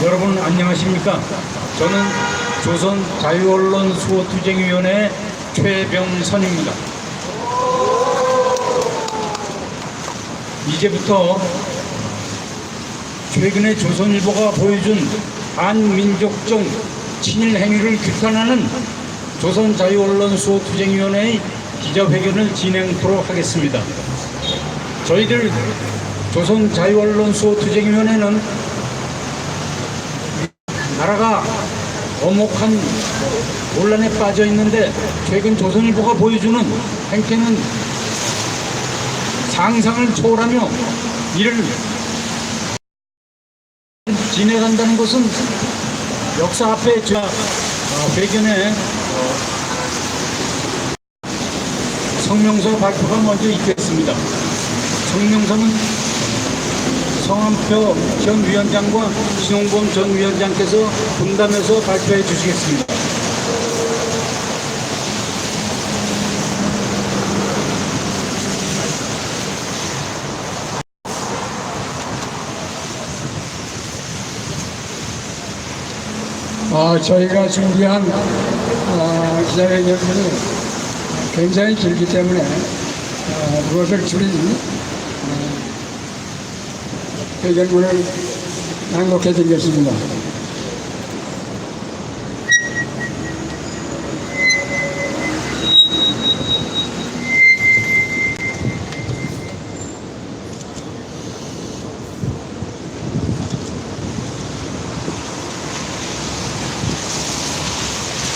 여러분 안녕하십니까? 저는 조선 자유언론 수호투쟁위원회 최병선입니다. 이제부터 최근에 조선일보가 보여준 반민족적 친일 행위를 규탄하는 조선 자유언론 수호투쟁위원회의 기자회견을 진행토록 하겠습니다. 저희들 조선 자유언론 수호투쟁위원회는 나라가 엄혹한 논란에 빠져 있는데 최근 조선일보가 보여주는 행태는 상상을 초월하며 이를 진행한다는 것은 역사 앞에 제가 회견에 성명서 발표가 먼저 있겠습니다. 성명서는 성한표 전 위원장과 신홍범 전 위원장께서 분담해서 발표해 주시겠습니다. 저희가 준비한 기자회견이 굉장히 길기 때문에 무엇을 줄이니 회견문을 낭독해 드리겠습니다.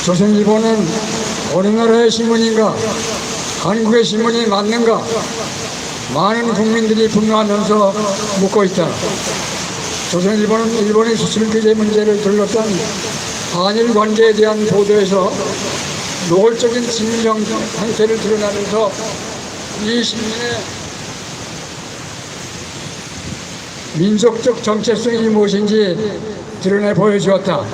조선일보는 어느 나라의 신문인가? 한국의 신문이 맞는가? 많은 국민들이 분노하면서 묻고 있다. 조선일보는 일본의 수출 규제 문제를 둘러싼 한일 관계에 대한 보도에서 노골적인 진정 행태를 드러내면서 이 신문의 민족적 정체성이 무엇인지 드러내 보여주었다.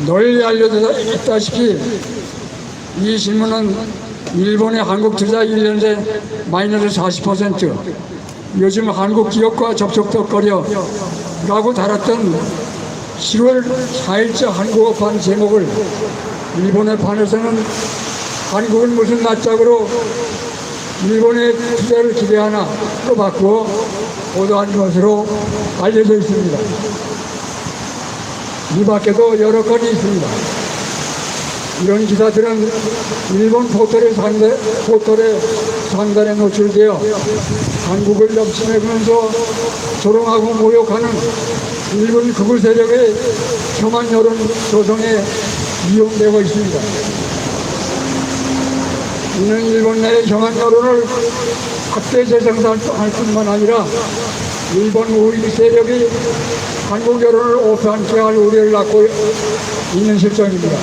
널리 알려졌다시피 이 신문은 일본의 한국 투자 1년에 마이너스 40%, 요즘 한국 기업과 접촉덕거려 라고 달았던 10월 4일자 한국어판 제목을 일본의 판에서는 한국은 무슨 낯짝으로 일본의 투자를 기대하나로 바꾸어 보도한 것으로 알려져 있습니다. 이 밖에도 여러 건이 있습니다. 이런 기사들은 일본 포털의 상단에 노출되어 한국을 엽심하면서 조롱하고 모욕하는 일본 극우 세력의 혐한 여론 조성에 이용되고 있습니다. 이는 일본 내의 혐한 여론을 확대 재생산할 뿐만 아니라 일본 우익 세력이 한국 여론을 오판케 할 우려를 낳고 있는 실정입니다.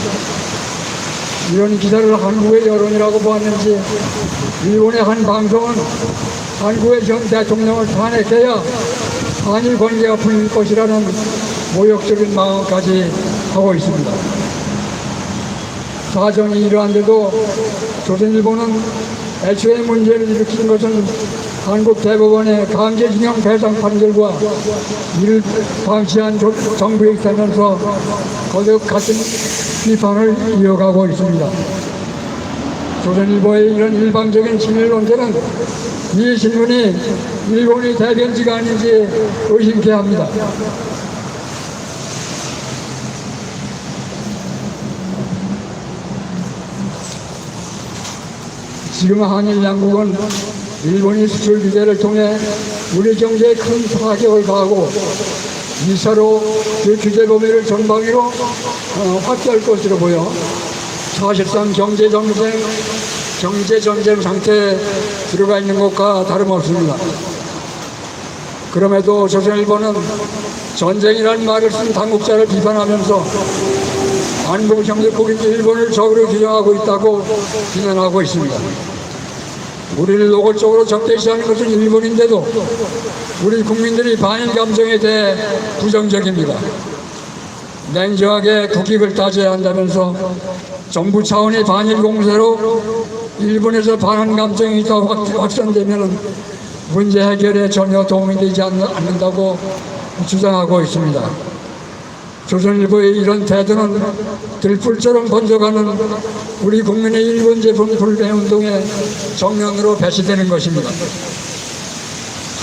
이런 기사를 한국의 여론이라고 보았는지 일본의 한 방송은 한국의 전 대통령을 탄핵해야 한일 관계가 풀릴 것이라는 모욕적인 망언까지 하고 있습니다. 사정이 이러한데도 조선일보는 애초에 문제를 일으킨 것은 한국 대법원의 강제징용 배상 판결과 이를 방치한 정부에 있다면서 거듭 같은 비판을 이어가고 있습니다. 조선일보의 이런 일방적인 친일 논제는 이 신문이 일본의 대변지가 아닌지 의심케 합니다. 지금 한일 양국은 일본이 수출 규제를 통해 우리 경제에 큰 타격을 가하고 이사로 그 규제 범위를 전방위로 확대할 것으로 보여 사실상 경제전쟁 상태에 들어가 있는 것과 다름없습니다. 그럼에도 조선일보는 전쟁이라는 말을 쓴 당국자를 비판하면서 한국 형제국인 일본을 적으로 규정하고 있다고 비난하고 있습니다. 우리를 노골적으로 적대시하는 것은 일본인데도 우리 국민들이 반일 감정에 대해 부정적입니다. 냉정하게 국익을 따져야 한다면서 정부 차원의 반일 공세로 일본에서 반한 감정이 더 확산되면 문제 해결에 전혀 도움이 되지 않는다고 주장하고 있습니다. 조선일보의 이런 태도는 들불처럼 번져가는 우리 국민의 일본 제품 불매운동의 정면으로 배치되는 것입니다.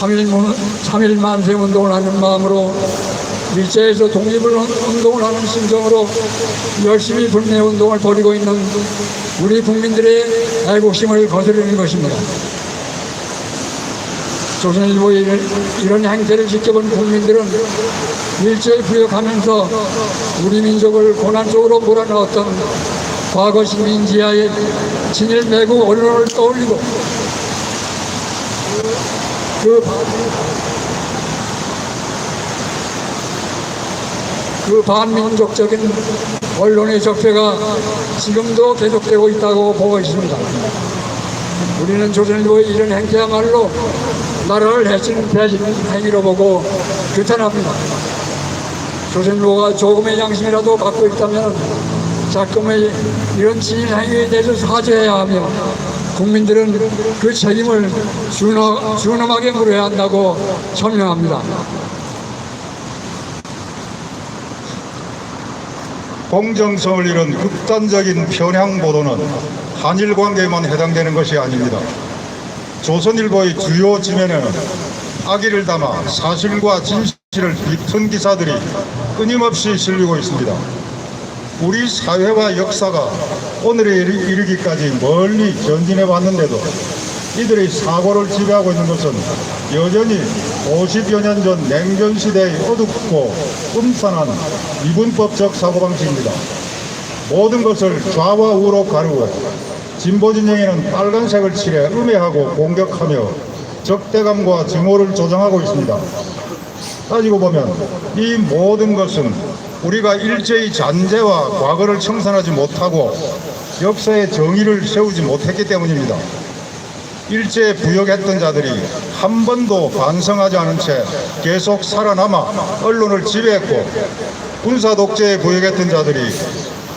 3일 만세운동을 하는 마음으로 일제에서 독립을 운동을 하는 심정으로 열심히 불매운동을 벌이고 있는 우리 국민들의 애국심을 거스르는 것입니다. 조선일보의 이런 행태를 지켜본 국민들은 일제에 부역하면서 우리 민족을 고난 속으로 몰아넣었던 과거 식민지하의 진일 매국 언론을 떠올리고 그 반민족적인 언론의 적폐가 지금도 계속되고 있다고 보고 있습니다. 우리는 조선일보의 이런 행태야말로 나라를 해치는 배신 행위로 보고 규탄합니다. 조선일보가 조금의 양심이라도 갖고 있다면 자금의 이런 진인 행위에 대해서 사죄해야 하며 국민들은 그 책임을 준엄하게 물어야 한다고 천명합니다. 공정성을 잃은 극단적인 편향 보도는 한일 관계에만 해당되는 것이 아닙니다. 조선일보의 주요 지면에는 악의를 담아 사실과 진실을 비튼 기사들이 끊임없이 실리고 있습니다. 우리 사회와 역사가 오늘에 이르기까지 멀리 전진해 왔는데도 이들의 사고를 지배하고 있는 것은 여전히 50여 년 전 냉전 시대의 어둡고 음산한 미분법적 사고방식입니다. 모든 것을 좌와 우로 가르고 진보 진영에는 빨간색을 칠해 음해하고 공격하며 적대감과 증오를 조장하고 있습니다. 따지고 보면 이 모든 것은 우리가 일제의 잔재와 과거를 청산하지 못하고 역사의 정의를 세우지 못했기 때문입니다. 일제에 부역했던 자들이 한 번도 반성하지 않은 채 계속 살아남아 언론을 지배했고, 군사 독재에 부역했던 자들이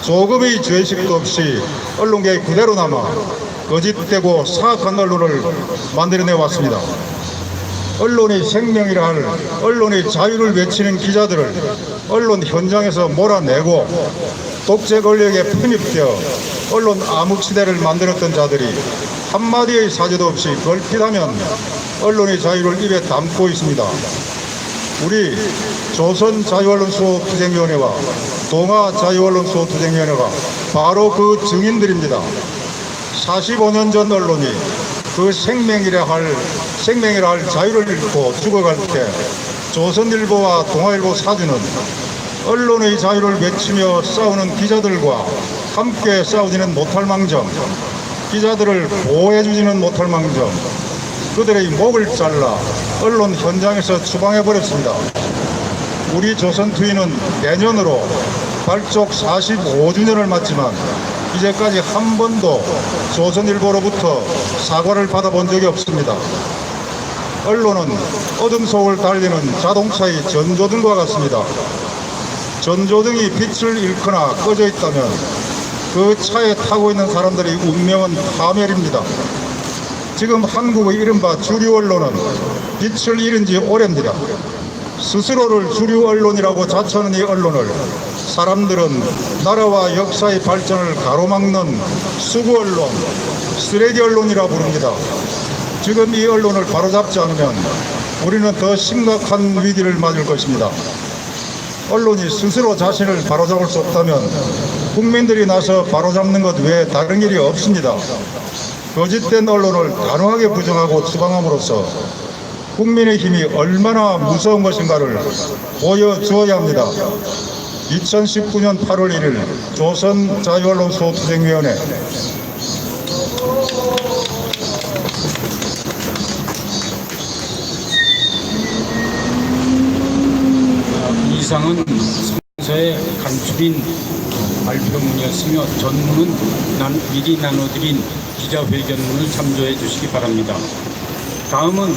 조금의 죄식도 없이 언론계에 그대로 남아 거짓되고 사악한 언론을 만들어내 왔습니다. 언론의 생명이라 할 언론의 자유를 외치는 기자들을 언론 현장에서 몰아내고 독재 권력에 편입되어 언론 암흑시대를 만들었던 자들이 한마디의 사죄도 없이 걸핏하면 언론의 자유를 입에 담고 있습니다. 우리 조선자유언론수호투쟁위원회와 동아자유언론수호투쟁위원회가 바로 그 증인들입니다. 45년 전 언론이 그 생명이라 할 자유를 잃고 죽어갈 때 조선일보와 동아일보 사주는 언론의 자유를 외치며 싸우는 기자들과 함께 싸우지는 못할 망정, 기자들을 보호해주지는 못할 망정, 그들의 목을 잘라 언론 현장에서 추방해버렸습니다. 우리 조선투위는 내년으로 발족 45주년을 맞지만 이제까지 한 번도 조선일보로부터 사과를 받아본 적이 없습니다. 언론은 어둠 속을 달리는 자동차의 전조등과 같습니다. 전조등이 빛을 잃거나 꺼져 있다면 그 차에 타고 있는 사람들의 운명은 파멸입니다. 지금 한국의 이른바 주류 언론은 빛을 잃은 지 오래입니다. 스스로를 주류 언론이라고 자처하는 이 언론을 사람들은 나라와 역사의 발전을 가로막는 수구 언론, 쓰레기 언론이라 부릅니다. 지금 이 언론을 바로잡지 않으면 우리는 더 심각한 위기를 맞을 것입니다. 언론이 스스로 자신을 바로잡을 수 없다면 국민들이 나서 바로잡는 것 외에 다른 일이 없습니다. 거짓된 언론을 단호하게 부정하고 추방함으로써 국민의 힘이 얼마나 무서운 것인가를 보여주어야 합니다. 2019년 8월 1일 조선자유언론수호투쟁위원회. 이상은 성서의 간추린 발표문이었으며 전문은 미리 나눠드린 기자회견문을 참조해 주시기 바랍니다. 다음은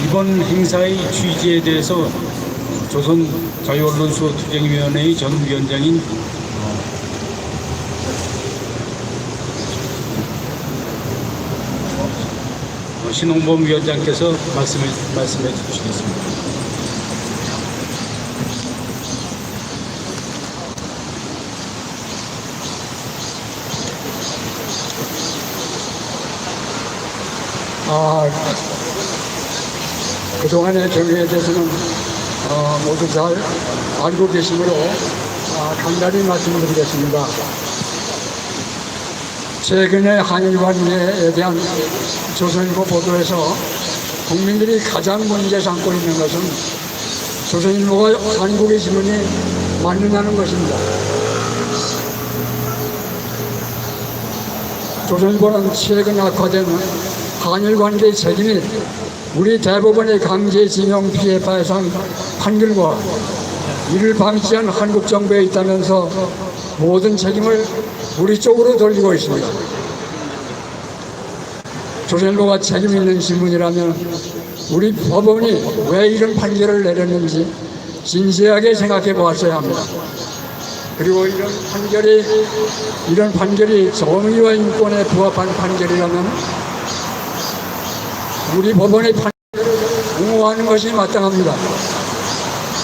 이번 행사의 취지에 대해서 조선자유언론수호투쟁위원회의 전 위원장인 신홍범 위원장께서 말씀해 주시겠습니다. 그동안의 경위에 대해서는 모두 잘 알고 계시므로 간단히 말씀드리겠습니다. 최근에 한일 관계에 대한 조선일보 보도에서 국민들이 가장 문제 삼고 있는 것은 조선일보가 한국의 신문이 맞느냐는 것입니다. 조선일보는 최근 악화된 한일 관계의 책임이 우리 대법원의 강제징용 피해 배상 판결과 이를 방치한 한국 정부에 있다면서 모든 책임을 우리 쪽으로 돌리고 있습니다. 조선일보가 책임 있는 신문이라면 우리 법원이 왜 이런 판결을 내렸는지 진지하게 생각해 보았어야 합니다. 그리고 이런 판결이 정의와 인권에 부합한 판결이라면 우리 법원의 판결을 옹호하는 것이 마땅합니다.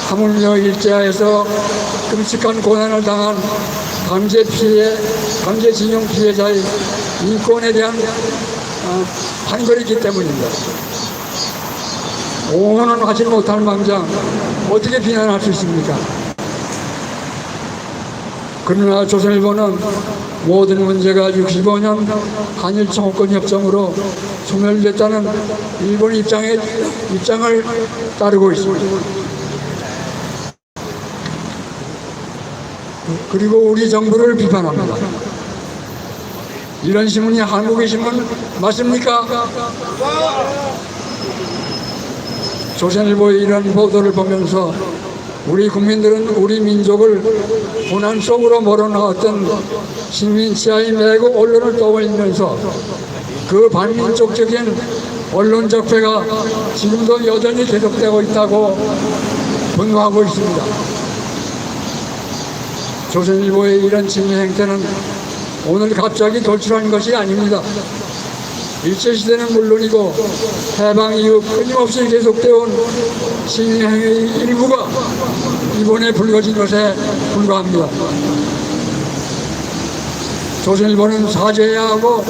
하물며 일제하에서 끔찍한 고난을 당한 강제징용 피해자의 인권에 대한 판결이기 때문입니다. 옹호는 하지 못할 망정 어떻게 비난할 수 있습니까? 그러나 조선일보는 모든 문제가 65년 한일 청구권 협정으로 소멸됐다는 일본 입장을 따르고 있습니다. 그리고 우리 정부를 비판합니다. 이런 신문이 한국의 신문 맞습니까? 조선일보의 이런 보도를 보면서 우리 국민들은 우리 민족을 고난 속으로 몰아넣었던 식민 지하의 매국 언론을 떠올리면서 그 반민족적인 언론 적폐가 지금도 여전히 계속되고 있다고 분노하고 있습니다. 조선일보의 이런 진위 행태는 오늘 갑자기 돌출한 것이 아닙니다. 일제시대는 물론이고 해방 이후 끊임없이 계속되어온 시민행위의 일부가 이번에 불거진 것에 불과합니다. 조선일보는 사죄해야 하고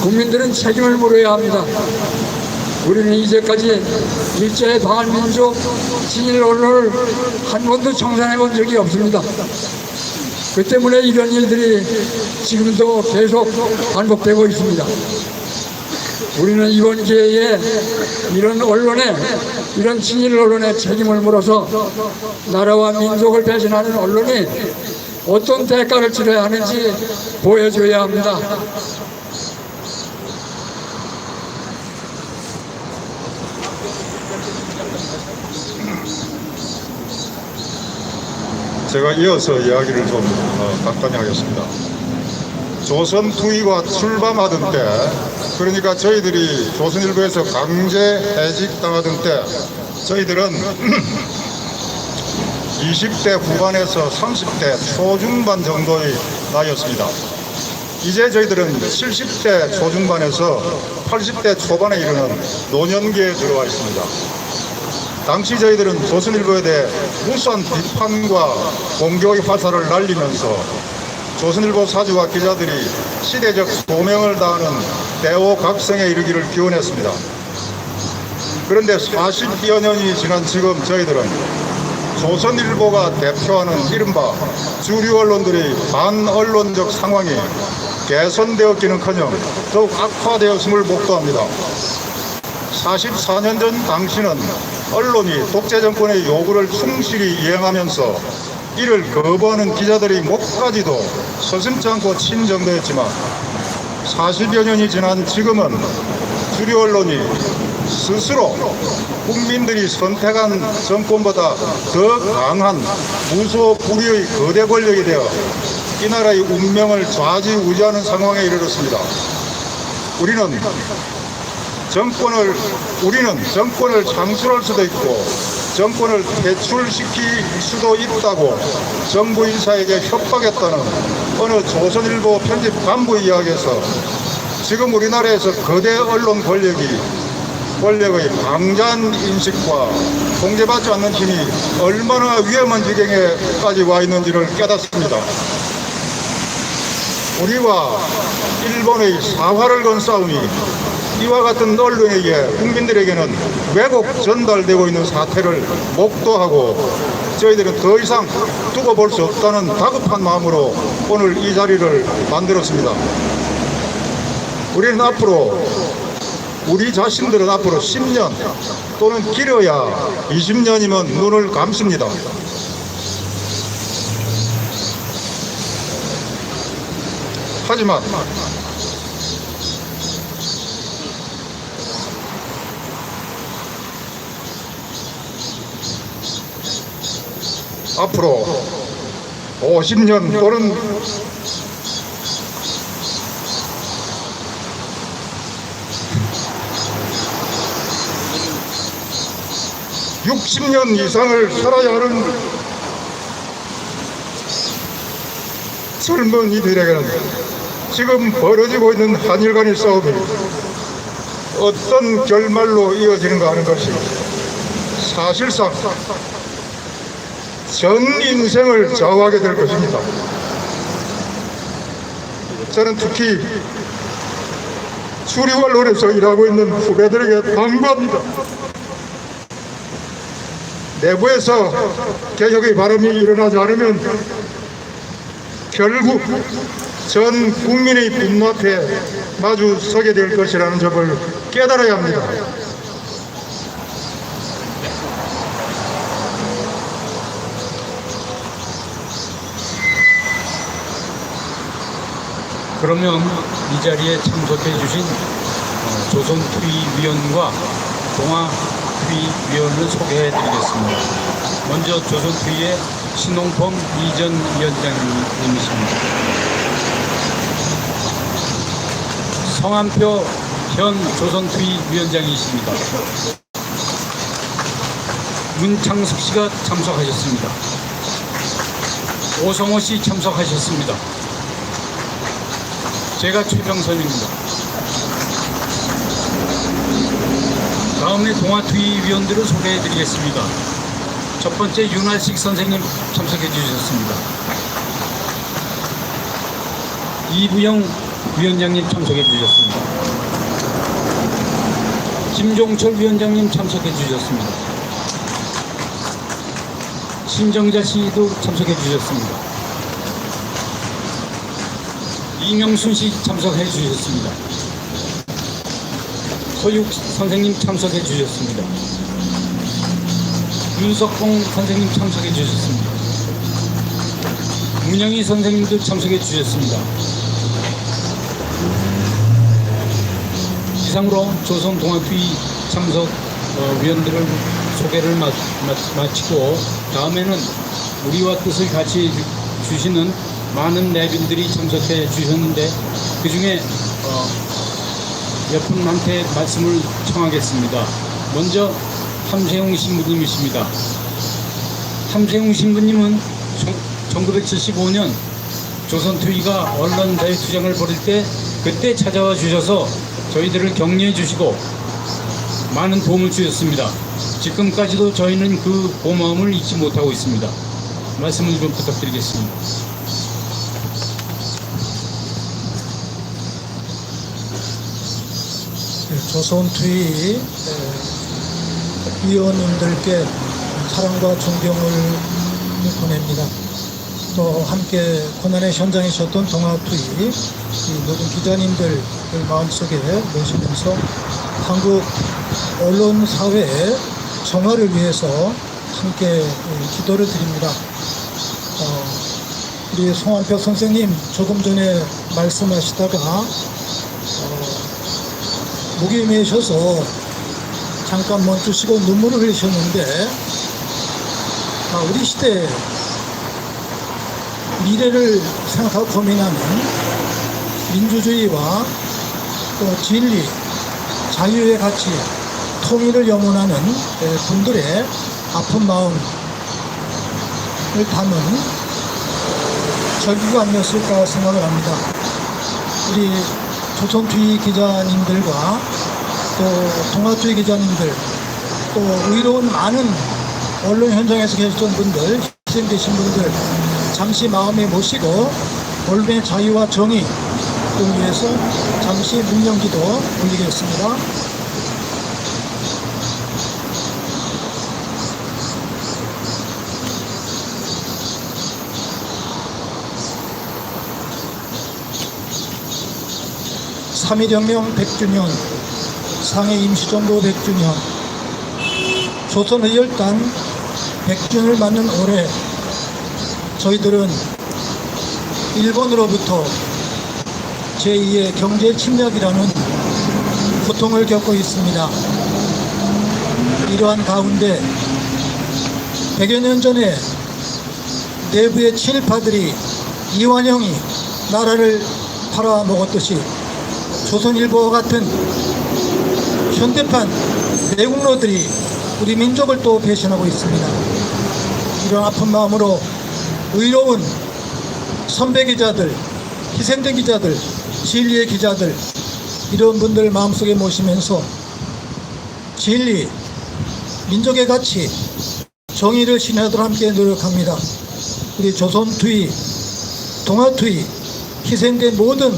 국민들은 책임을 물어야 합니다. 우리는 이제까지 일제의 반민족 친일 언론을 한 번도 청산해 본 적이 없습니다. 그 때문에 이런 일들이 지금도 계속 반복되고 있습니다. 우리는 이번 기회에 이런 친일 언론에 책임을 물어서 나라와 민족을 배신하는 언론이 어떤 대가를 치러야 하는지 보여줘야 합니다. 제가 이어서 이야기를 좀 간단히 하겠습니다. 조선 투위가 출범하던 때, 그러니까 저희들이 조선일보에서 강제 해직당하던 때 저희들은 20대 후반에서 30대 초중반 정도의 나이였습니다. 이제 저희들은 70대 초중반에서 80대 초반에 이르는 노년기에 들어와 있습니다. 당시 저희들은 조선일보에 대해 무수한 비판과 공격의 화살을 날리면서 조선일보 사주와 기자들이 시대적 소명을 다하는 대오각성에 이르기를 기원했습니다. 그런데 40여 년이 지난 지금 저희들은 조선일보가 대표하는 이른바 주류 언론들의 반언론적 상황이 개선되었기는커녕 더욱 악화되었음을 목도합니다. 44년 전 당시는 언론이 독재정권의 요구를 충실히 이행하면서 이를 거부하는 기자들의 목까지도 서슴지 않고 친 정도였지만 40여 년이 지난 지금은 주류 언론이 스스로 국민들이 선택한 정권보다 더 강한 무소불위의 거대 권력이 되어 이 나라의 운명을 좌지우지하는 상황에 이르렀습니다. 우리는 정권을 창출할 수도 있고 정권을 퇴출시킬 수도 있다고 정부 인사에게 협박했다는 어느 조선일보 편집 간부 이야기에서 지금 우리나라에서 거대 언론 권력의 방자한 인식과 통제받지 않는 힘이 얼마나 위험한 지경에까지 와 있는지를 깨닫습니다. 우리와 일본의 사활을 건 싸움이 이와 같은 언론에게 국민들에게는 왜곡 전달되고 있는 사태를 목도하고 저희들은 더 이상 두고 볼 수 없다는 다급한 마음으로 오늘 이 자리를 만들었습니다. 우리는 앞으로 우리 자신들은 앞으로 10년 또는 길어야 20년이면 눈을 감습니다. 하지만 앞으로 50년 또는 60년 이상을 살아야 하는 젊은이들에게는 지금 벌어지고 있는 한일 간의 싸움이 어떤 결말로 이어지는가 하는 것이 사실상 전 인생을 좌우하게 될 것입니다. 저는 특히 주류 언론에서 일하고 있는 후배들에게 당부합니다. 내부에서 개혁의 바람이 일어나지 않으면 결국 전 국민의 분노 앞에 마주 서게 될 것이라는 점을 깨달아야 합니다. 그러면 이 자리에 참석해 주신 조선투위위원과 동아투위위원을 소개해 드리겠습니다. 먼저 조선투위의 신홍범 이전 위원장님이십니다. 성한표 현 조선투위위원장이십니다. 문창숙 씨가 참석하셨습니다. 오성호 씨 참석하셨습니다. 제가 최병선입니다. 다음에 동아투위위원들을 소개해 드리겠습니다. 첫 번째 윤활식 선생님 참석해 주셨습니다. 이부영 위원장님 참석해 주셨습니다. 김종철 위원장님 참석해 주셨습니다. 신정자 씨도 참석해 주셨습니다. 이명순 씨 참석해 주셨습니다. 서육 선생님 참석해 주셨습니다. 윤석봉 선생님 참석해 주셨습니다. 문영희 선생님도 참석해 주셨습니다. 이상으로 조선 동아투위 참석 위원들을 소개를 마치고 다음에는 우리와 뜻을 같이 주시는 많은 내빈들이 참석해 주셨는데 그 중에 몇 분한테 말씀을 청하겠습니다. 먼저 함세웅 신부님이십니다. 함세웅 신부님은 1975년 조선투위가 언론자유투쟁을 벌일 때 그때 찾아와 주셔서 저희들을 격려해 주시고 많은 도움을 주셨습니다. 지금까지도 저희는 그 고마움을 잊지 못하고 있습니다. 말씀을 좀 부탁드리겠습니다. 조선투위 위원님들께 사랑과 존경을 보냅니다. 또 함께 고난의 현장이셨던 동아투위 모든 기자님들 마음속에 모시면서 한국 언론사회의 정화를 위해서 함께 기도를 드립니다. 우리 송한표 선생님 조금 전에 말씀하시다가 목이 메셔서 잠깐 멈추시고 눈물을 흘리셨는데 우리 시대 미래를 생각하고 고민하는 민주주의와 또 진리, 자유의 가치, 통일을 염원하는 분들의 아픈 마음을 담은 절기가 아니었을까 생각을 합니다. 우리 조선투위 기자님들과 또 동아투위 기자님들 또 의로운 많은 언론 현장에서 계셨던 분들, 희생되신 분들 잠시 마음에 모시고 언론의 자유와 정의 받기 위해서 잠시 문명기도 올리겠습니다. (3.1혁명) 100주년, 상해 임시정부 100주년, 조선의열단 100주년을 맞는 올해 저희들은 일본으로부터 제2의 경제 침략이라는 고통을 겪고 있습니다. 이러한 가운데 100여 년 전에 내부의 친일파들이 이완영이 나라를 팔아먹었듯이 조선일보와 같은 현대판 내국노들이 우리 민족을 또 배신하고 있습니다. 이런 아픈 마음으로 의로운 선배 기자들, 희생된 기자들, 진리의 기자들, 이런 분들 마음속에 모시면서 진리, 민족의 가치, 정의를 신뢰하도록 함께 노력합니다. 우리 조선투위, 동아투위, 희생된 모든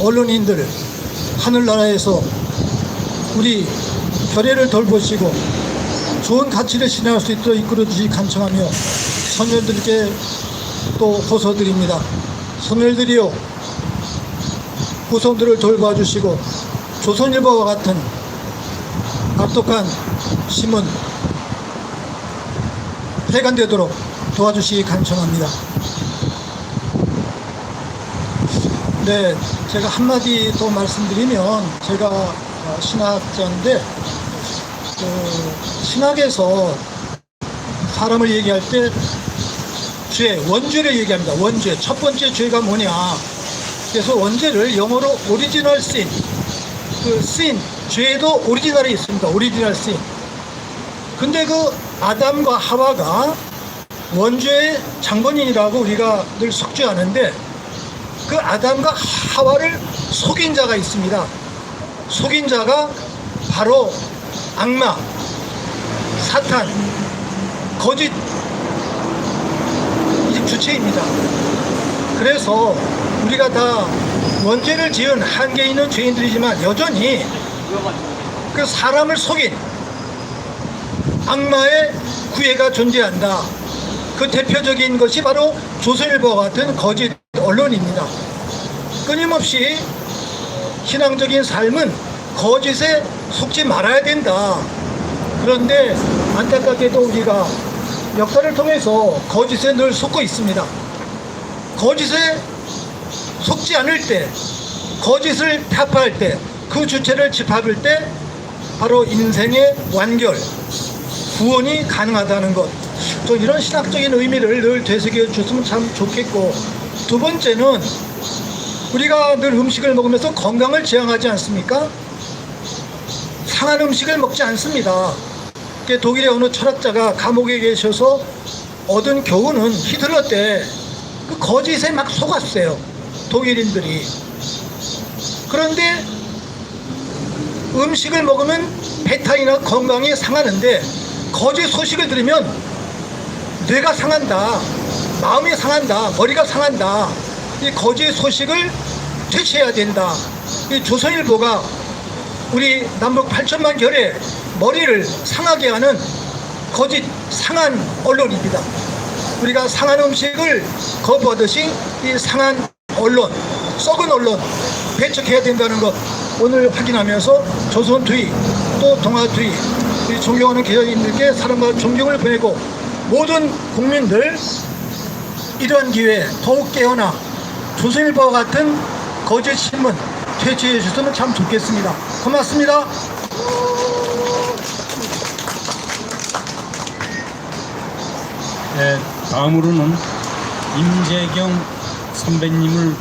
언론인들, 하늘나라에서 우리 결의를 돌보시고 좋은 가치를 신뢰할 수 있도록 이끌어주시 간청하며 선열들께 또 호소드립니다. 선열들이요, 후손들을 돌봐주시고 조선일보와 같은 악독한 신문 폐간되도록 도와주시기 간청합니다. 네, 제가 한마디 또 말씀드리면, 제가 신학자인데 신학에서 사람을 얘기할 때 죄, 원죄를 얘기합니다. 원죄, 첫 번째 죄가 뭐냐. 그래서 원죄를 영어로 오리지널 씬, 씬, 죄도 오리지널이 있습니다. 오리지널 씬. 근데 그 아담과 하와가 원죄의 장본인이라고 우리가 늘 속죄하는데, 그 아담과 하와를 속인 자가 있습니다. 속인 자가 바로 악마, 사탄, 거짓 이 주체입니다. 그래서 우리가 다 원죄를 지은 한계 있는 죄인들이지만 여전히 그 사람을 속인 악마의 구애가 존재한다. 그 대표적인 것이 바로 조선일보와 같은 거짓 언론입니다. 끊임없이 신앙적인 삶은 거짓에 속지 말아야 된다. 그런데 안타깝게도 우리가 역사를 통해서 거짓에 늘 속고 있습니다. 거짓에 속지 않을 때, 거짓을 타파할 때, 그 주체를 짚어볼 때 바로 인생의 완결, 구원이 가능하다는 것. 또 이런 신학적인 의미를 늘 되새겨 줬으면 참 좋겠고, 두 번째는 우리가 늘 음식을 먹으면서 건강을 지향하지 않습니까? 상한 음식을 먹지 않습니다. 독일의 어느 철학자가 감옥에 계셔서 얻은 교훈은 히틀러 때 그 거짓에 막 속았어요, 독일인들이. 그런데 음식을 먹으면 배탈이나 건강이 상하는데 거짓 소식을 들으면 뇌가 상한다, 마음이 상한다, 머리가 상한다. 이 거짓 소식을 퇴치해야 된다. 이 조선일보가 우리 남북 8천만 결의 머리를 상하게 하는 거짓 상한 언론입니다. 우리가 상한 음식을 거부하듯이 이 상한 언론, 썩은 언론 배척해야 된다는 것, 오늘 확인하면서 조선투위 또 동아투위 우리 존경하는 기자님들께 사랑과 존경을 보내고, 모든 국민들 이러한 기회에 더욱 깨어나 조선일보와 같은 거짓 신문 퇴치해 주셨으면 참 좋겠습니다. 고맙습니다. 네, 다음으로는 임재경 선배님을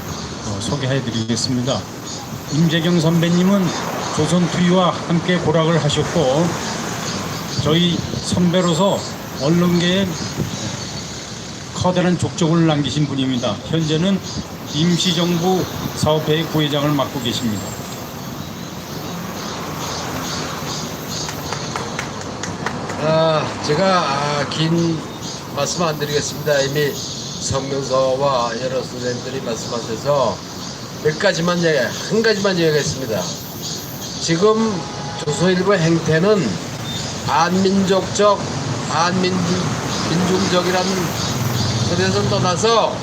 소개해 드리겠습니다. 임재경 선배님은 조선투위와 함께 고락을 하셨고, 저희 선배로서 언론계에 커다란 족적을 남기신 분입니다. 현재는 임시정부 사업회의 부회장을 맡고 계십니다. 제가 긴 말씀 안 드리겠습니다. 이미 성명서와 여러 선생님들이 말씀하셔서 한 가지만 이야기하겠습니다. 지금 조선일보 행태는 반민족적, 반민중적이라는 것에서 떠나서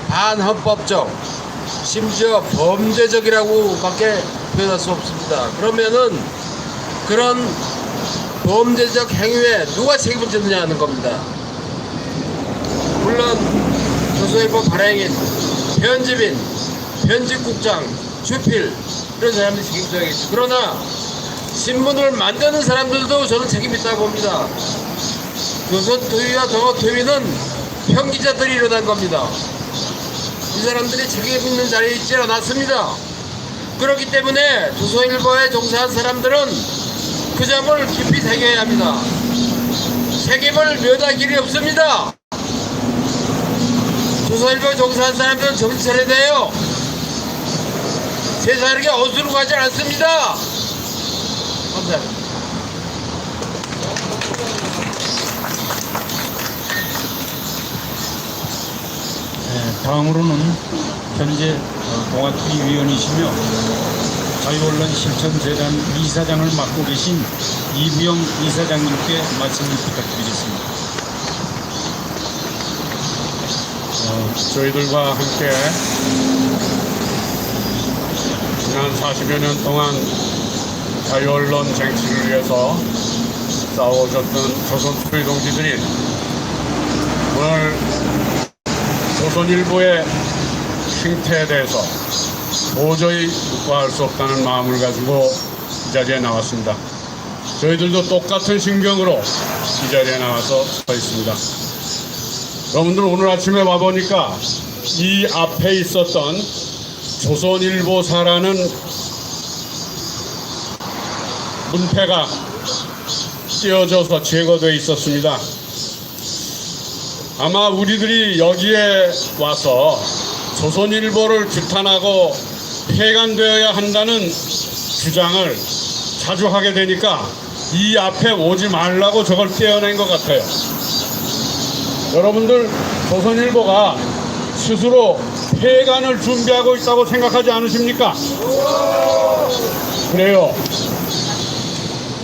반헌법적, 심지어 범죄적이라고밖에 표현할 수 없습니다. 그러면은 그런 범죄적 행위에 누가 책임을 졌느냐 하는 겁니다. 물론 조선일보 발행인, 편집인, 편집국장, 주필 이런 사람들이 책임져야겠죠. 그러나 신문을 만드는 사람들도 저는 책임이 있다고 봅니다. 조선토위와 동아토위는 편기자들이 일어난 겁니다. 이 사람들이 책임 있는 자리에 있지 않았습니다. 그렇기 때문에 조선일보에 종사한 사람들은 그 점을 깊이 새겨야 합니다. 책임을 면할 길이 없습니다. 조선일보에 종사한 사람들은 정신 차려야 돼요. 세상에게 어수로 가지 않습니다. 감사합니다. 다음으로는 현재 동아투리 위원이시며 자유언론 실천재단 이사장을 맡고 계신 이부영 이사장님께 말씀을 부탁드리겠습니다. 저희들과 함께 지난 40여 년 동안 자유언론 쟁취를 위해서 싸워오셨던 조선투리 동지들이 오늘 조선일보의 행태에 대해서 도저히 묵과할 수 없다는 마음을 가지고 이 자리에 나왔습니다. 저희들도 똑같은 심경으로 이 자리에 나와서 서 있습니다. 여러분들 오늘 아침에 와보니까 이 앞에 있었던 조선일보사라는 문패가 띄어져서 제거되어 있었습니다. 아마 우리들이 여기에 와서 조선일보를 규탄하고 폐간되어야 한다는 주장을 자주 하게 되니까 이 앞에 오지 말라고 저걸 떼어낸 것 같아요. 여러분들 조선일보가 스스로 폐간을 준비하고 있다고 생각하지 않으십니까? 그래요.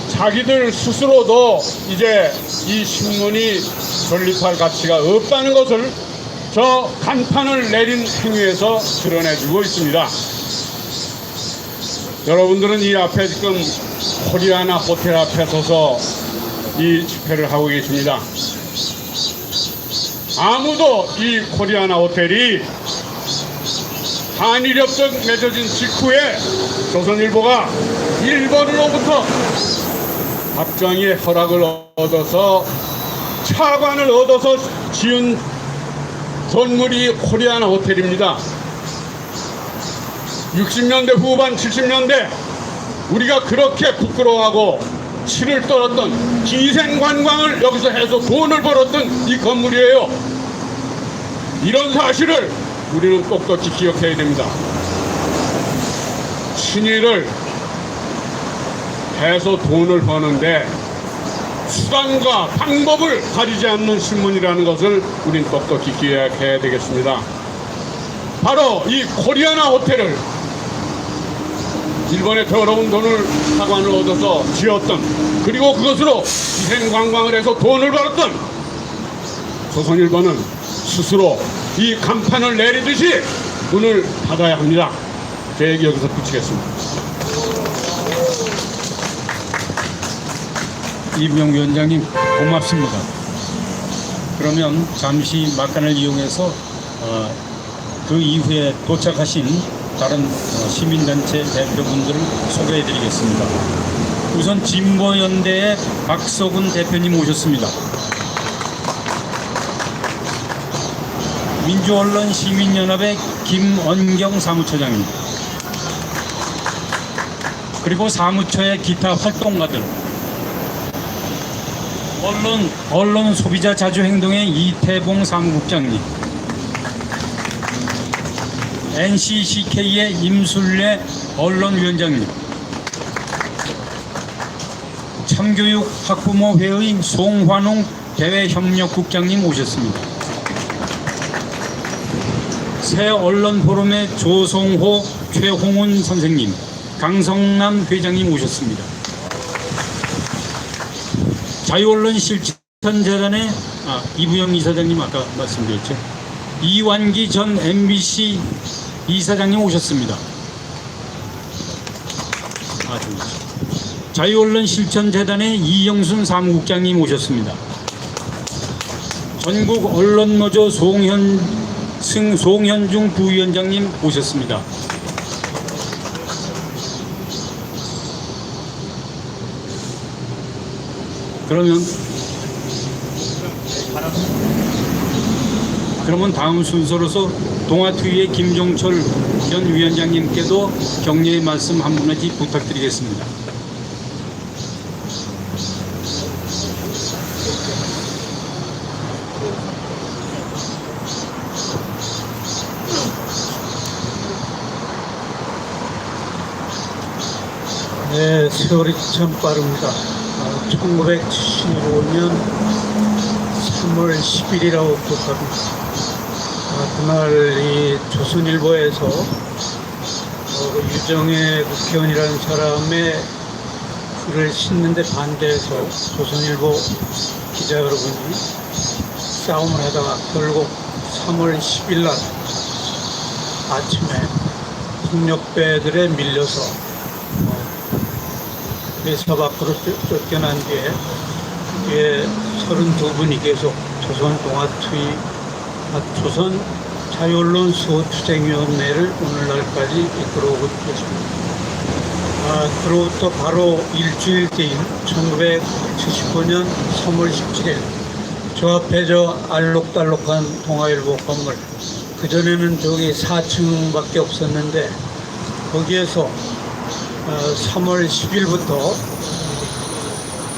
자기들 스스로도 이제 이 신문이 존립할 가치가 없다는 것을 저 간판을 내린 행위에서 드러내주고 있습니다. 여러분들은 이 앞에 지금 코리아나 호텔 앞에 서서 이 집회를 하고 계십니다. 아무도 이 코리아나 호텔이 한일협정 맺어진 직후에 조선일보가 일본으로부터 박정희의 허락을 얻어서 차관을 얻어서 지은 건물이 코리아나 호텔입니다. 60년대 후반 70년대 우리가 그렇게 부끄러워하고 치를 떨었던 기생관광을 여기서 해서 돈을 벌었던 이 건물이에요. 이런 사실을 우리는 똑똑히 기억해야 됩니다. 친일을 해서 돈을 버는데 수단과 방법을 가리지 않는 신문이라는 것을 우린 똑똑히 기억해야 되겠습니다. 바로 이 코리아나 호텔을 일본의 더러운 돈을 차관을 얻어서 지었던, 그리고 그것으로 기생관광을 해서 돈을 벌었던 조선일보는 스스로 이 간판을 내리듯이 문을 닫아야 합니다. 제 얘기 여기서 붙이겠습니다. 이부영 위원장님 고맙습니다. 그러면 잠시 막간을 이용해서 그 이후에 도착하신 다른 시민단체 대표분들을 소개해드리겠습니다. 우선 진보연대의 박서군 대표님 오셨습니다. 민주언론시민연합의 김언경 사무처장님, 그리고 사무처의 기타 활동가들, 언론 소비자 자주행동의 이태봉 사무국장님, NCCK의 임술래 언론위원장님, 참교육 학부모회의 송환웅 대외협력국장님 오셨습니다. 새 언론 포럼의 조성호, 최홍훈 선생님, 강성남 회장님 오셨습니다. 자유언론 실천재단의 이부영 이사장님 아까 말씀드렸죠. 이완기 전 MBC 이사장님 오셨습니다. 자유언론 실천재단의 이영순 사무국장님 오셨습니다. 전국 언론노조 송현중 부위원장님 오셨습니다. 그러면 다음 순서로서 동아TV의 김종철 전 위원장님께도 격려의 말씀 한 분까지 부탁드리겠습니다. 네, 세월이 참 빠릅니다. 1975년 3월 10일이라고 기억합니다. 그날 이 조선일보에서 유정의 국회의원이라는 사람의 글을 싣는데 반대해서 조선일보 기자 여러분이 싸움을 하다가 결국 3월 10일 날 아침에 폭력배들에 밀려서 회사 밖으로 쫓겨난 뒤에 32분이 계속 조선 자유언론 수호투쟁위원회를 오늘날까지 이끌어오고 있습니다. 그로부터 바로 일주일 뒤인 1975년 3월 17일 저 앞에 알록달록한 동아일보 건물, 그전에는 저기 4층밖에 없었는데 거기에서 3월 10일부터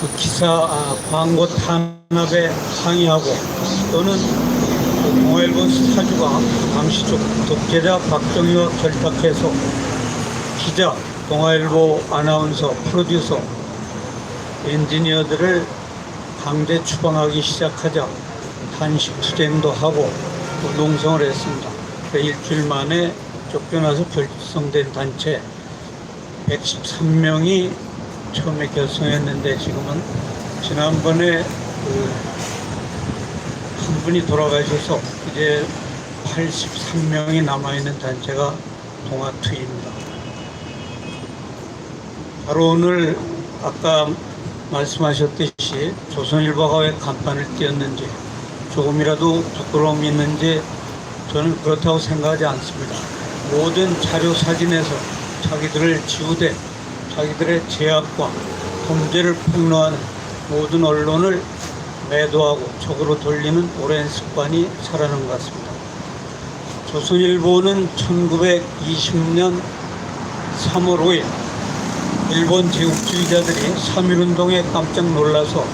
그 광고 탄압에 항의하고 또는 동아일보 사주가 당시 독재자 박정희와 결탁해서 기자, 동아일보 아나운서, 프로듀서, 엔지니어들을 강제 추방하기 시작하자 단식 투쟁도 하고 농성을 했습니다. 일주일 만에 쫓겨나서 결성된 단체 113명이 처음에 결성했는데 지금은 지난번에 한 분이 돌아가셔서 이제 83명이 남아있는 단체가 동아TV입니다. 바로 오늘 아까 말씀하셨듯이 조선일보가 왜 간판을 띄었는지 조금이라도 부끄러움이 있는지 저는 그렇다고 생각하지 않습니다. 모든 자료 사진에서 자기들을 지우되 자기들의 제약과 범죄를 폭로하는 모든 언론을 매도하고 적으로 돌리는 오랜 습관이 살아난 것 같습니다. 조선일보는 1920년 3월 5일 일본 제국주의자들이 3.1운동에 깜짝 놀라서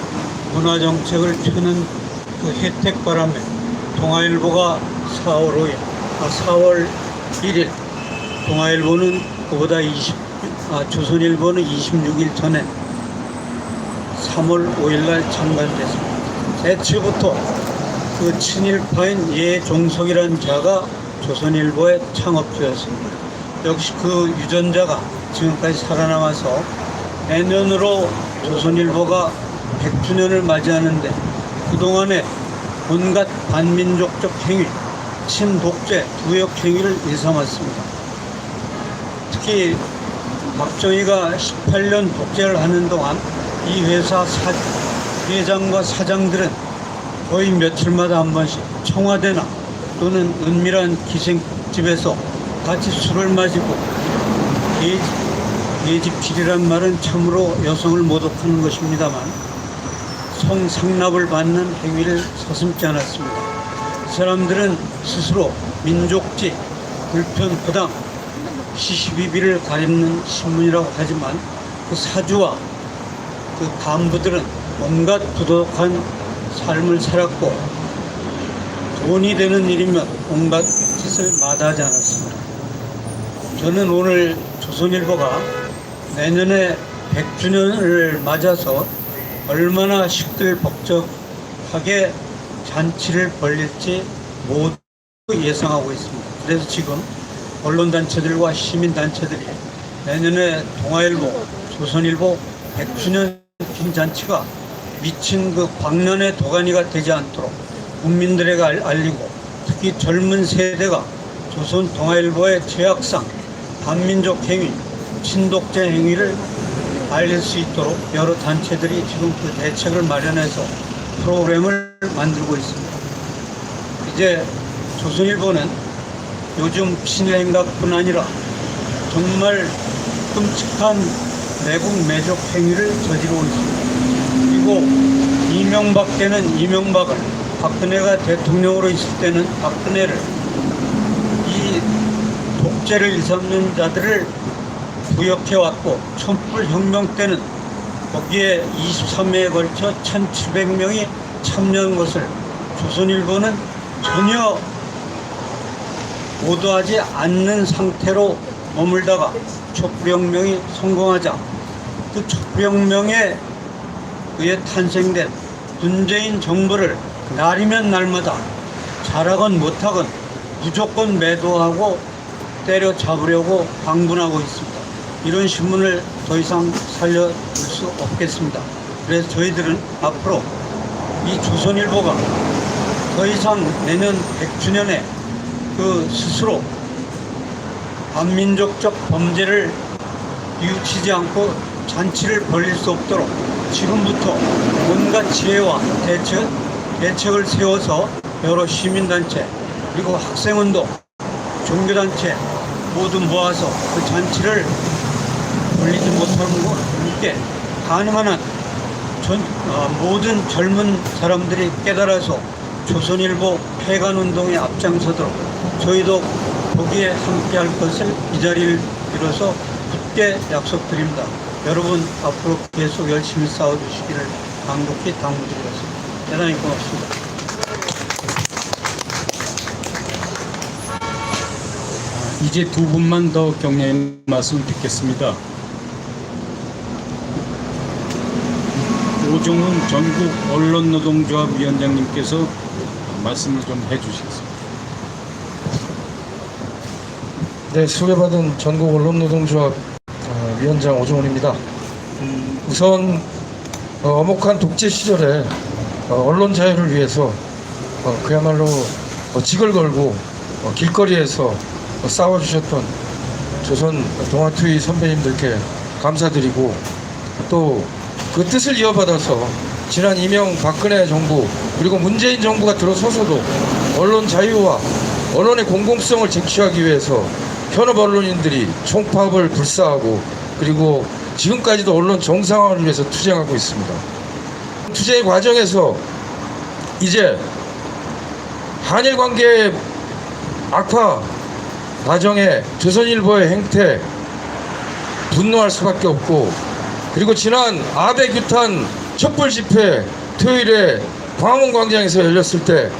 문화정책을 펴는 그 혜택 바람에 동아일보가 4월 1일 동아일보는 그보다 조선일보는 26일 전에 3월 5일 날 창간됐습니다. 애초부터 그 친일파인 예종석이라는 자가 조선일보의 창업주였습니다. 역시 그 유전자가 지금까지 살아남아서 내년으로 조선일보가 100주년을 맞이하는데 그동안에 온갖 반민족적 행위, 친독재, 부역 행위를 일삼았습니다. 특히 박정희가 18년 독재를 하는 동안 이 회사 회장과 사장들은 거의 며칠마다 한 번씩 청와대나 또는 은밀한 기생집에서 같이 술을 마시고 계집질이란 말은 참으로 여성을 모독하는 것입니다만 성상납을 받는 행위를 서슴지 않았습니다. 이 사람들은 스스로 민족지, 불편, 부당, 시시비비를 가리는 신문이라고 하지만 그 사주와 그 간부들은 온갖 부도덕한 삶을 살았고 돈이 되는 일이면 온갖 짓을 마다하지 않았습니다. 저는 오늘 조선일보가 내년에 100주년을 맞아서 얼마나 시끌벅적하게 잔치를 벌릴지 모두 예상하고 있습니다. 그래서 지금 언론단체들과 시민단체들이 내년에 동아일보, 조선일보 100주년 기념잔치가 미친 그 박란의 도가니가 되지 않도록 국민들에게 알리고, 특히 젊은 세대가 조선 동아일보의 죄악상, 반민족 행위, 친독자 행위를 알릴 수 있도록 여러 단체들이 지금 그 대책을 마련해서 프로그램을 만들고 있습니다. 이제 조선일보는 요즘 친일행각뿐 아니라 정말 끔찍한 매국 매적 행위를 저지르고 있습니다. 그리고 이명박 때는 이명박을, 박근혜가 대통령으로 있을 때는 박근혜를, 이 독재를 일삼는 자들을 부역해왔고, 촛불혁명 때는 거기에 23회에 걸쳐 1700명이 참여한 것을 조선일보는 전혀 보도하지 않는 상태로 머물다가 촛불혁명이 성공하자 그 촛불혁명에 의해 탄생된 문재인 정부를 날이면 날마다 잘하건 못하건 무조건 매도하고 때려잡으려고 방문하고 있습니다. 이런 신문을 더 이상 살려둘 수 없겠습니다. 그래서 저희들은 앞으로 이 조선일보가 더 이상 내년 100주년에 그 스스로 반민족적 범죄를 뉘우치지 않고 잔치를 벌일 수 없도록 지금부터 온갖 지혜와 대책을 세워서 여러 시민단체, 그리고 학생운동, 종교단체 모두 모아서 그 잔치를 벌리지 못하는 것 함께 가능한 한 모든 젊은 사람들이 깨달아서 조선일보 폐간운동에 앞장서도록 저희도 거기에 함께할 것을 이 자리를 빌어서 굳게 약속드립니다. 여러분 앞으로 계속 열심히 싸워주시기를 간곡히 당부드리겠습니다. 대단히 고맙습니다. 이제 두 분만 더 격려의 말씀을 듣겠습니다. 오종훈 전국 언론노동조합 위원장님께서 말씀을 좀 해주시겠습니다. 네, 소개받은 전국 언론노동조합 위원장 오종훈입니다. 우선 엄혹한 독재 시절에 언론 자유를 위해서 그야말로 직을 걸고 길거리에서 싸워주셨던 조선 동아투이 선배님들께 감사드리고, 또 그 뜻을 이어받아서 지난 이명박근혜 정부 그리고 문재인 정부가 들어서서도 언론 자유와 언론의 공공성을 쟁취하기 위해서 현업 언론인들이 총파업을 불사하고, 그리고 지금까지도 언론 정상화를 위해서 투쟁하고 있습니다. 투쟁의 과정에서 이제 한일 관계의 악화 과정에 조선일보의 행태 분노할 수밖에 없고, 그리고 지난 아베 규탄 촛불 집회 토요일에 광화문 광장에서 열렸을 때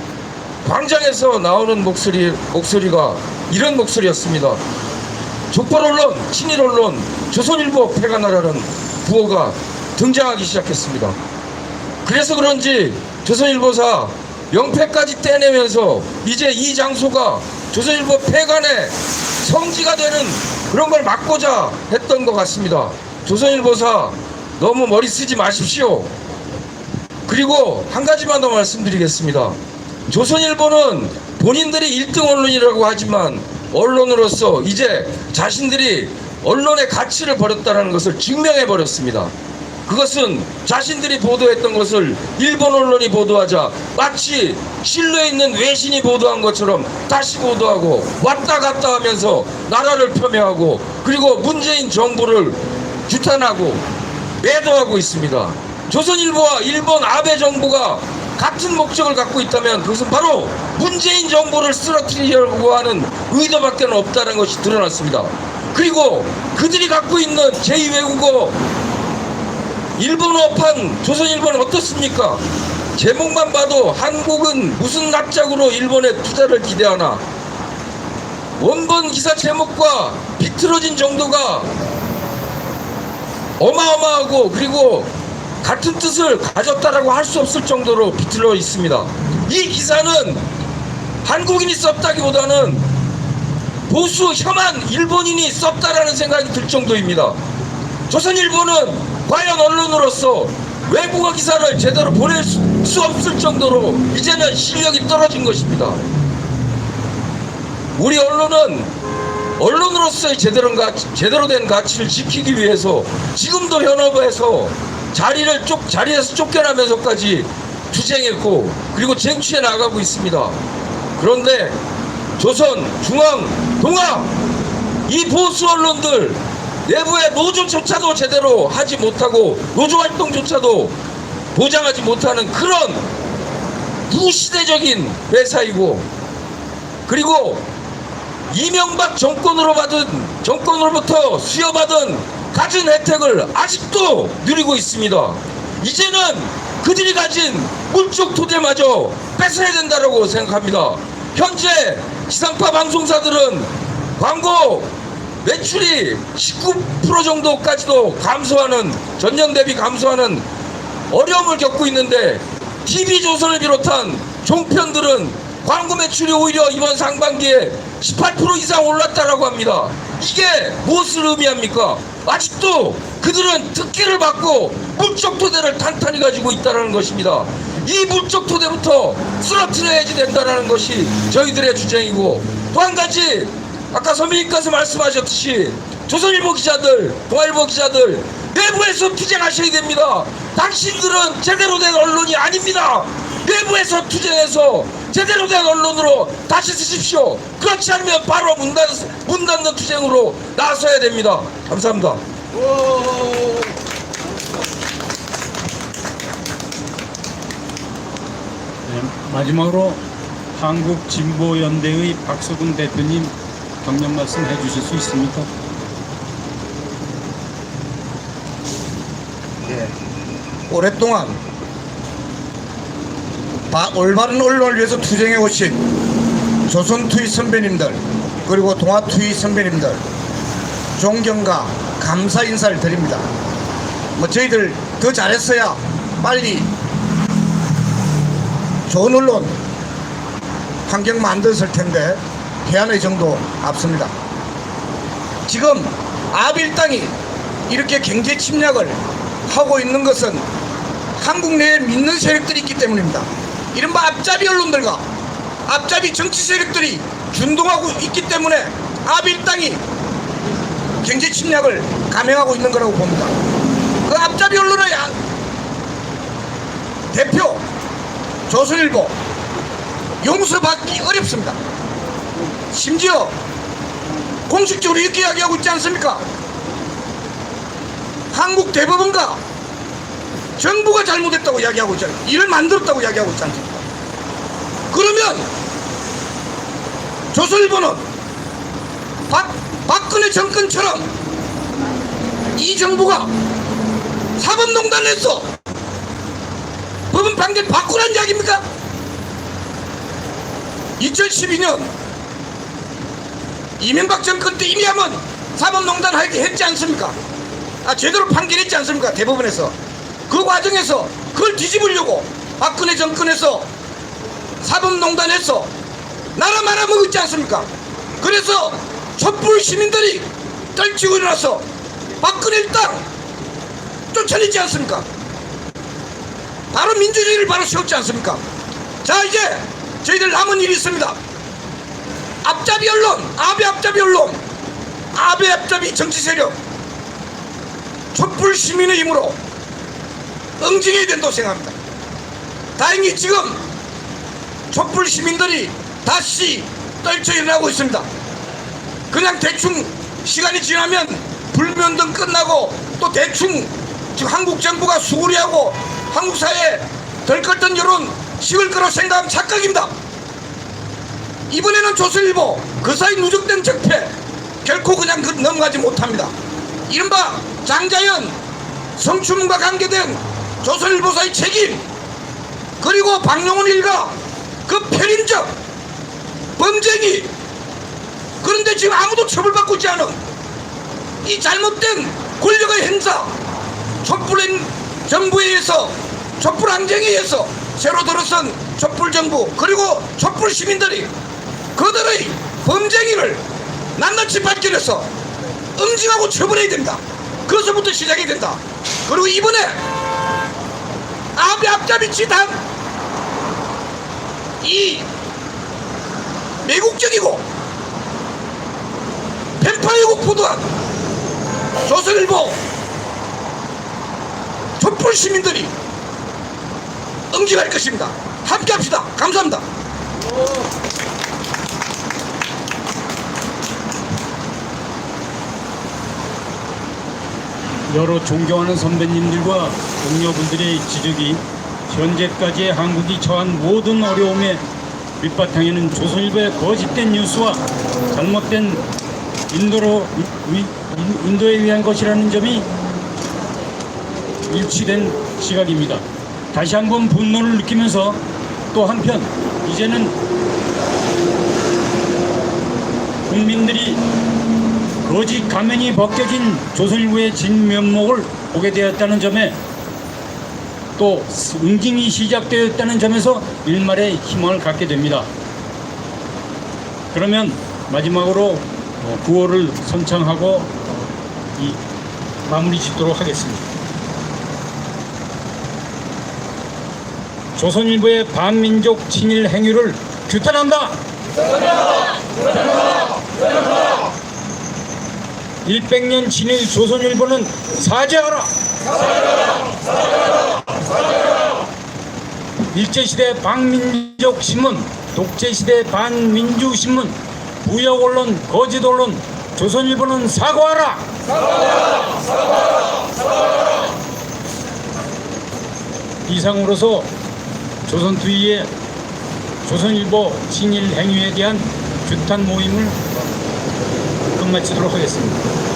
광장에서 나오는 목소리가 이런 목소리였습니다. 족벌 언론, 친일 언론, 조선일보 폐간하라는 구호가 등장하기 시작했습니다. 그래서 그런지 조선일보사 명패까지 떼내면서 이제 이 장소가 조선일보 폐간의 성지가 되는 그런 걸 막고자 했던 것 같습니다. 조선일보사 너무 머리 쓰지 마십시오. 그리고 한 가지만 더 말씀드리겠습니다. 조선일보는 본인들이 1등 언론이라고 하지만 언론으로서 이제 자신들이 언론의 가치를 버렸다는 것을 증명해 버렸습니다. 그것은 자신들이 보도했던 것을 일본 언론이 보도하자 마치 신뢰 있는 외신이 보도한 것처럼 다시 보도하고 왔다 갔다 하면서 나라를 폄훼하고, 그리고 문재인 정부를 규탄하고 매도하고 있습니다. 조선일보와 일본 아베 정부가 같은 목적을 갖고 있다면 그것은 바로 문재인 정부를 쓰러뜨리려고 하는 의도밖에 없다는 것이 드러났습니다. 그리고 그들이 갖고 있는 제2외국어 일본어판 조선일보는 어떻습니까? 제목만 봐도 한국은 무슨 납작으로 일본에 투자를 기대하나, 원본 기사 제목과 비틀어진 정도가 어마어마하고, 그리고 같은 뜻을 가졌다라고 할 수 없을 정도로 비틀어 있습니다. 이 기사는 한국인이 썼다기보다는 보수 혐한 일본인이 썼다라는 생각이 들 정도입니다. 조선일보는 과연 언론으로서 외국어 기사를 제대로 보낼 수 없을 정도로 이제는 실력이 떨어진 것입니다. 우리 언론은 언론으로서의 제대로 된 가치를 지키기 위해서 지금도 현업에서 자리에서 쫓겨나면서까지 투쟁했고 그리고 쟁취해 나가고 있습니다. 그런데 조선, 중앙, 동아 이 보수 언론들 내부의 노조조차도 제대로 하지 못하고 노조 활동조차도 보장하지 못하는 그런 무시대적인 회사이고 그리고 이명박 정권으로부터 수여받은 가진 혜택을 아직도 누리고 있습니다. 이제는 그들이 가진 물적 토대마저 뺏어야 된다고 생각합니다. 현재 지상파 방송사들은 광고 매출이 19% 정도까지도 전년 대비 감소하는 어려움을 겪고 있는데 TV조선을 비롯한 종편들은 광고 매출이 오히려 이번 상반기에 18% 이상 올랐다라고 합니다. 이게 무엇을 의미합니까? 아직도 그들은 특혜를 받고 물적 토대를 탄탄히 가지고 있다는 것입니다. 이 물적 토대부터 쓰러뜨려야지 된다는 것이 저희들의 주장이고 또 한 가지 아까 선배님께서 말씀하셨듯이 조선일보 기자들, 동아일보 기자들 내부에서 투쟁하셔야 됩니다. 당신들은 제대로 된 언론이 아닙니다. 내부에서 투쟁해서 제대로 된 언론으로 다시 쓰십시오. 그렇지 않으면 바로 문 닫는 투쟁으로 나서야 됩니다. 감사합니다. 네, 마지막으로 한국진보연대의 박서근 대표님 격려 말씀 해주실 수 있습니까? 오랫동안 올바른 언론을 위해서 투쟁해 오신 조선투이 선배님들 그리고 동아투이 선배님들 존경과 감사 인사를 드립니다. 저희들 더 잘했어야 빨리 좋은 언론 환경 만들었을 텐데 해안의 정도 앞섭니다. 지금 아빌당이 이렇게 경제 침략을 하고 있는 것은 한국 내에 믿는 세력들이 있기 때문입니다. 이른바 앞잡이 언론들과 앞잡이 정치 세력들이 준동하고 있기 때문에 아빌당이 경제 침략을 감행하고 있는 거라고 봅니다. 그 앞잡이 언론의 대표 조선일보 용서받기 어렵습니다. 심지어 공식적으로 이렇게 이야기하고 있지 않습니까? 한국 대법원과 정부가 잘못했다고 이야기하고 있잖아요. 이를 만들었다고 이야기하고 있지 않습니까? 그러면 조선일보는 박근혜 정권처럼 이 정부가 사법농단에서 법원 판결 바꾸라는 이야기입니까? 2012년 이명박 정권 때 이미 한번 사법농단 하게 했지 않습니까? 제대로 판결했지 않습니까? 대법원에서. 그 과정에서 그걸 뒤집으려고 박근혜 정권에서 사법농단에서 나라 말아먹었지 않습니까? 그래서 촛불 시민들이 떨치고 일어나서 박근혜 일당 쫓아냈지 않습니까? 바로 민주주의를 바로 세웠지 않습니까? 자, 이제 저희들 남은 일이 있습니다. 앞잡이 언론, 아베 앞잡이 언론, 아베 앞잡이 정치 세력, 촛불 시민의 힘으로 응징해야 된다고 생각합니다. 다행히 지금 촛불 시민들이 다시 떨쳐 일어나고 있습니다. 그냥 대충 시간이 지나면 불면등 끝나고 또 대충 지금 한국 정부가 수구리하고 한국 사회에 덜컥던 여론 식을 거라고 생각하면 착각입니다. 이번에는 조선일보 그 사이 누적된 적폐 결코 그냥 넘어가지 못합니다. 이른바 장자연 성추문과 관계된 조선일보사의 책임 그리고 박용훈 일가 그 편인적 범죄기 그런데 지금 아무도 처벌받고 있지 않은 이 잘못된 권력의 행사 촛불 정부에 의해서 촛불 항쟁에 의해서 새로 들어선 촛불 정부 그리고 촛불 시민들이 그들의 범죄기를 낱낱이 발견해서 응징하고 처벌해야 된다. 그것부터 시작이 된다. 그리고 이번에 아베 앞잡이 지당 이 매국적이고 뱀파이국 보도한 조선일보 촛불 시민들이 응징할 것입니다. 함께 합시다. 감사합니다. 여러 존경하는 선배님들과 동료분들의 지적이 현재까지 한국이 처한 모든 어려움의 밑바탕에는 조선일보의 거짓된 뉴스와 잘못된 인도에 의한 것이라는 점이 일치된 시각입니다. 다시 한번 분노를 느끼면서 또 한편 이제는 국민들이 거짓 가면이 벗겨진 조선일보의 진면목을 보게 되었다는 점에 또 응징이 시작되었다는 점에서 일말의 희망을 갖게 됩니다. 그러면 마지막으로 구호를 선창하고 마무리 짓도록 하겠습니다. 조선일보의 반민족 친일 행위를 규탄한다! 100년 친일 조선일보는 사죄하라! 일제시대 반민족 신문, 독재시대 반민주 신문, 부역 언론, 거짓 언론, 조선일보는 사과하라! 이상으로서 조선투이의 조선일보 친일 행위에 대한 규탄 모임을 끝마치도록 하겠습니다.